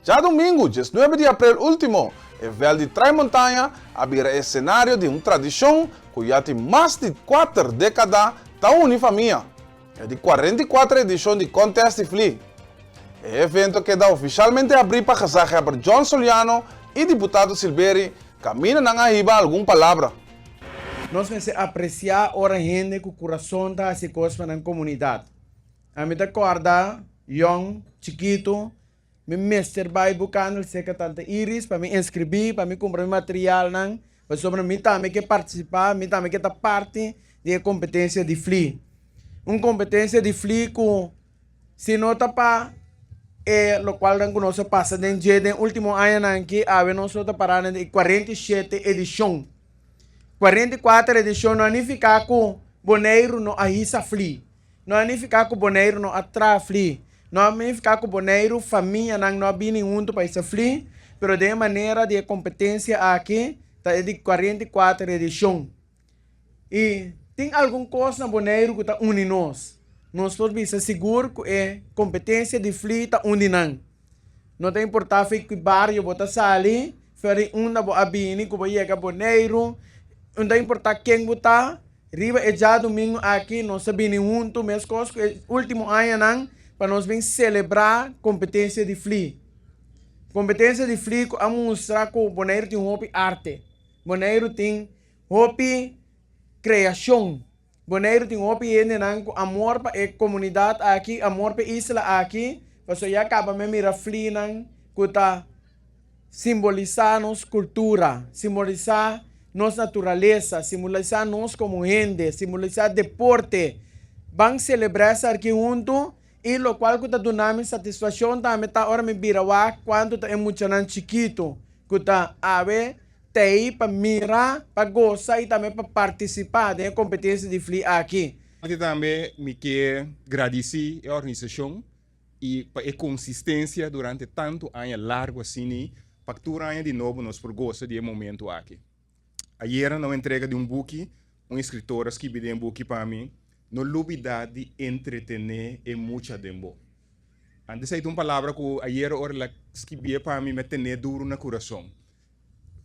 Já domingo, 19 de abril último, o Vel de Trás-Montanha abrirá cenário de uma tradição que já tem mais de 4 décadas da Unifamia. É de 44 edição de Contest de Fli. O evento que dá oficialmente abrir para casar por John Soliano e deputado Silveri caminha na arriba alguma palavra. Nós vamos apreciar a gente com o coração da se cospa na comunidade. A mim acorda, young, chiquito, me mestre vai buscando o tanta iris para me inscrever, para me comprar material, para sobre mim também que participar, mim também que tá parte da competência de FLI. Uma competência de FLI com se nota para lo qual nós passa dentro do último ano que nós parando de 47 edição. 44 edição não ficar com boneiro no ahisa FLI. Não ficar com boneiro no atra FLI. Não ficar com boneiro família não bem junto para essa FLI, pero de maneira de competência aqui tá de 44 edição. E tem alguma coisa na boneiro que tá unindo nós. Nós podemos ser seguros que é competência de FLI tá unindo. Não tem importância que o bairro bota sali, fere uma boa abini que vai chegar boneiro. Não tem importância quem botar. Riba é já domingo aqui, nós sabemos junto, mesmo coisa que último ano para nós bem celebrar competência de FLI. Competência de FLI que a mostrar que o boneiro tem hobby arte. Boneiro tem hobby criação. Boneiro tem hobby amor para a comunidade aqui, amor para a isla aqui. Porque já acaba de mirar FLI que está simbolizar nossa cultura, simbolizar nossa natureza, simbolizar nós como gente, simbolizar deporte. Vamos celebrar isso aqui junto e o qual que está dando satisfação também está hora me vira quando está emocionante chiquito que está aí para mirar, para gostar e também para participar da competência de FLI aqui. Eu também me quero agradecer a organização e a consistência durante tanto ano largo assim, para que de novo nós por gosto de momento aqui. Ayer na entrega de book, escritor escreveu book para mim, no lubidade de entretener e muita tempo. Antes aí uma palavra que ayer ela escreveu para mim, me tener duro no coração.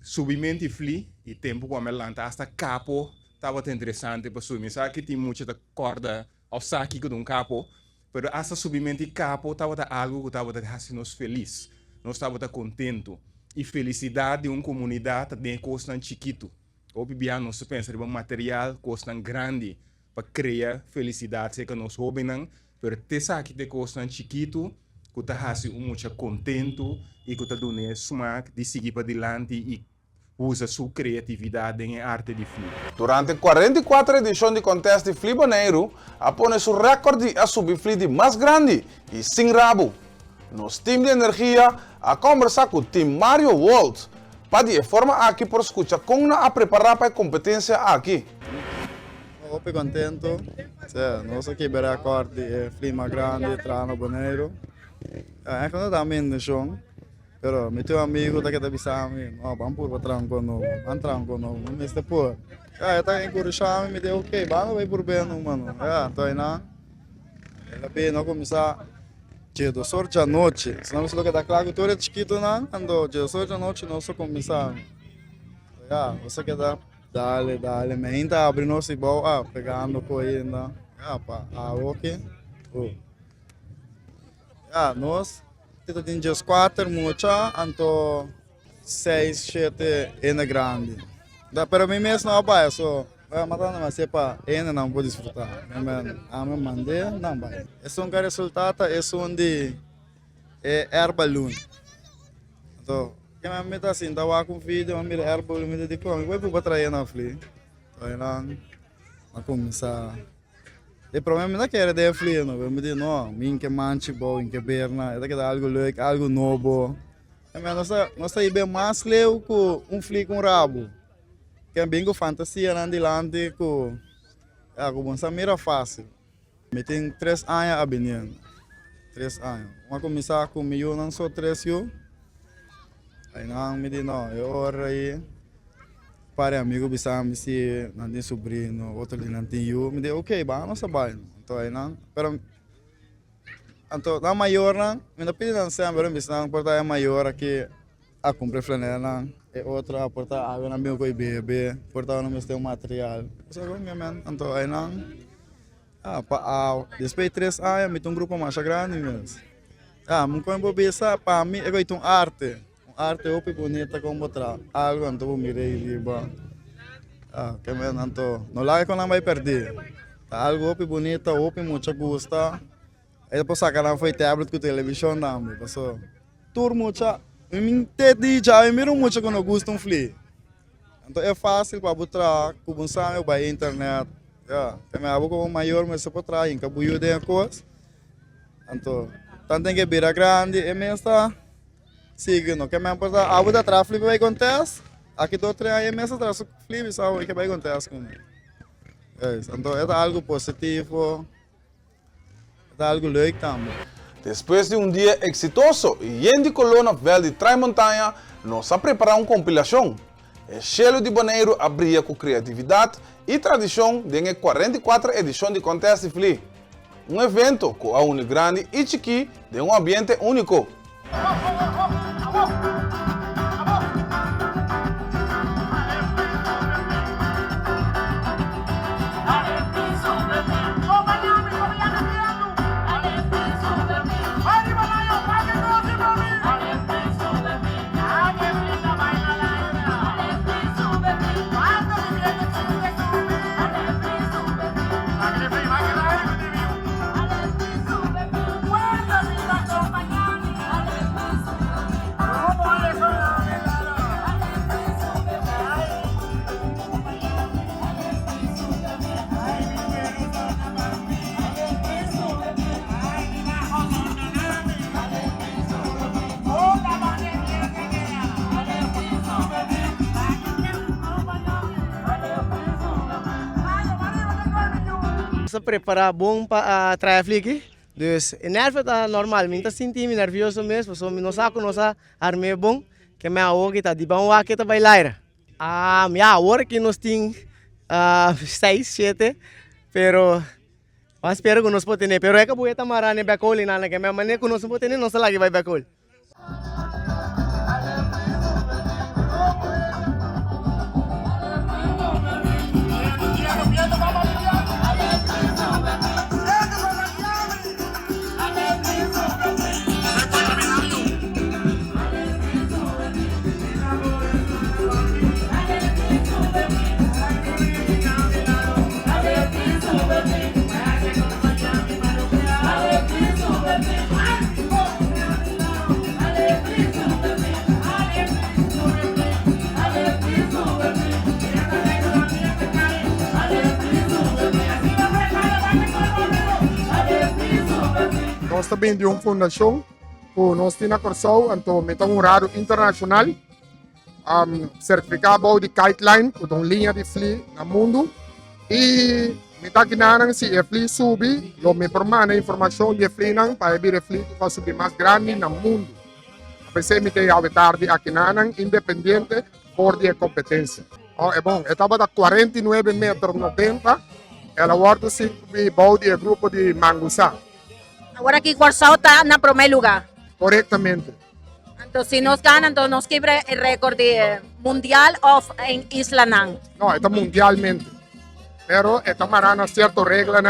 Subimento e fli, e tempo com a melanta, hasta capo, estava interessante para subir. Sabe que tem muita corda ao saque de capo, mas hasta subimento e capo, estava algo que estava nos feliz, nós estava contento. E felicidade de uma comunidade de custa chiquito. O bibiano nós pensa de um material custa grande para criar felicidade, sei que nós hobby não, mas te sabe que custa chiquito, que tá muito contento e que tá dando smack de seguir para adiante e usa sua criatividade em arte de FLI. Durante 44 edições de Contest de FLI Boneiro, apone seu recorde a subir FLI de mais grande e sem rabo. Nos time de energia a conversar com o time Mario Walt para de forma aqui por escutar como a preparar para a competência aqui. Estou contento, nós aqui para recorde é FLI mais grande, trano Boneiro. É quando também no chão, pero meu amigo tá que tá bisami, vamos por tranco no, mas depois, tá encorajando me deu ok, vamos vai por bem mano, tô aí na, ela bem não começar de sorte à noite, se não se logo da claro todo é chiquito não, ando de sorte à noite não só começar, você que dá dale, me ainda abre nosso bom, pegando coisa, pá, ok, nós tem dias 4 mucha, anto 6, 7 é grande. Da para mim mesmo não vai, só matando mas sepa, ainda não vou desfrutar. A me mandei não vai. É um resultado, é onde é air balloon. Então, que me meta assim, tava com vídeo, me mira air balloon, me digo, vai para trazer na FLI. Então, não, a começar. O problema não é que era de FLI, não. Eu me digo, não, mim que manche bom, que berna, é que dá algo leuk, algo novo. Mas nós aí bem mais leu que FLI com rabo. Que é bem com fantasia lá adiante, com como essa mira fácil. Me tem 3 anos a venir. 3 anos. Vamos começar com eu não sou 3 anos. Aí não, me diz, não, eu oro aí. Para amigo bisa me se nanti sobrinho outro de nanti eu me deu ok vamos trabalhar então aí não pero Então, na maior, eu não pedi nada sempre, mas não importa é maior aqui a comprar flanela, e outra a portar água na minha coi bebê, portar no meu tem material. Isso é o meu man. Então, aí não. Depois de 3 anos, eu tenho um grupo mais grande mesmo. Mas quando eu penso, para mim, eu tenho arte. Arte é bonita como outra. Algo, então, eu mirei riba. Que mesmo, então, não lá é que eu não vai perder. Algo bonito, muito gosta. Aí depois sacaram foi tablet com televisão também. Passou. Tur muito. Eu me entendi já, eu miro muito quando eu gosto de flea. Então é fácil para botar, com o eu vai internet. Também a boca maior, mas você pode trazer, que buio de coisa. Então, tanto tem que vir grande, e mesmo está seguindo. Que mesmo para a boca atrás flip vai acontecer. Aqui do outro aí mesmo atrás flip, sabe que vai acontecer com ele. Então é algo positivo. Algo leuk também. Depois de um dia exitoso e Yendi Colona Verde Trás-Montanha, nos ha preparado uma compilação. O Selo de Bonaire abria com criatividade e tradição da 44 edição de Contest de Flea. Um evento com a Uni Grande e Chiqui de um ambiente único. Se preparar bom para a traffic aqui. Dus o nervo está normal, eu estou sentindo nervioso mesmo, só não sabe que nossa arma é bom, que a minha hora está de bom aqui está bailar. A minha hora que nós temos 6, 7, pero eu espero que nós podemos ter, pero é que eu estou marando bacol e nada, que a minha maneira que nós podemos ter, não sei lá que vai bacol. Nós também de uma fundação, que nós temos na Corsol, então metemos um horário internacional, certificado de guideline, com uma linha de flea no mundo, e me tá aqui se a flea subir, eu me formar informação de flea para abrir a flea para subir mais grande no mundo. A pessoa me tem a tarde aqui independente por de competência. É bom, estava a 49,90 metros, ela volta se de grupo de Mangussá. Agora aqui Corsol está na primeiro lugar. Corretamente. Então, se nós ganhamos, então nós quebra o recorde mundial em Isla Nang. No, está mundialmente. Pero esta marana cierta regla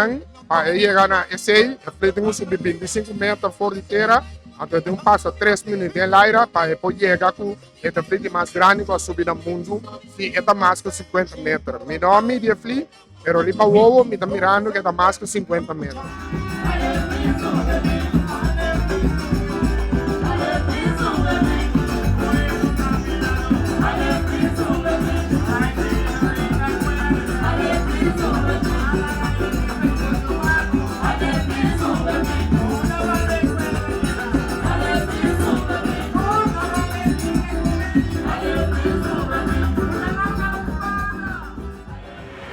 para llegar a ese, tenemos subir 25 metros por de tierra, antes de un paso 3 minutos en el aire para después llegar con esta flea más grande para subir al mundo, si está más que 50 metros. Mi nombre es flea, pero arriba huevo me está mirando que está más que 50 metros.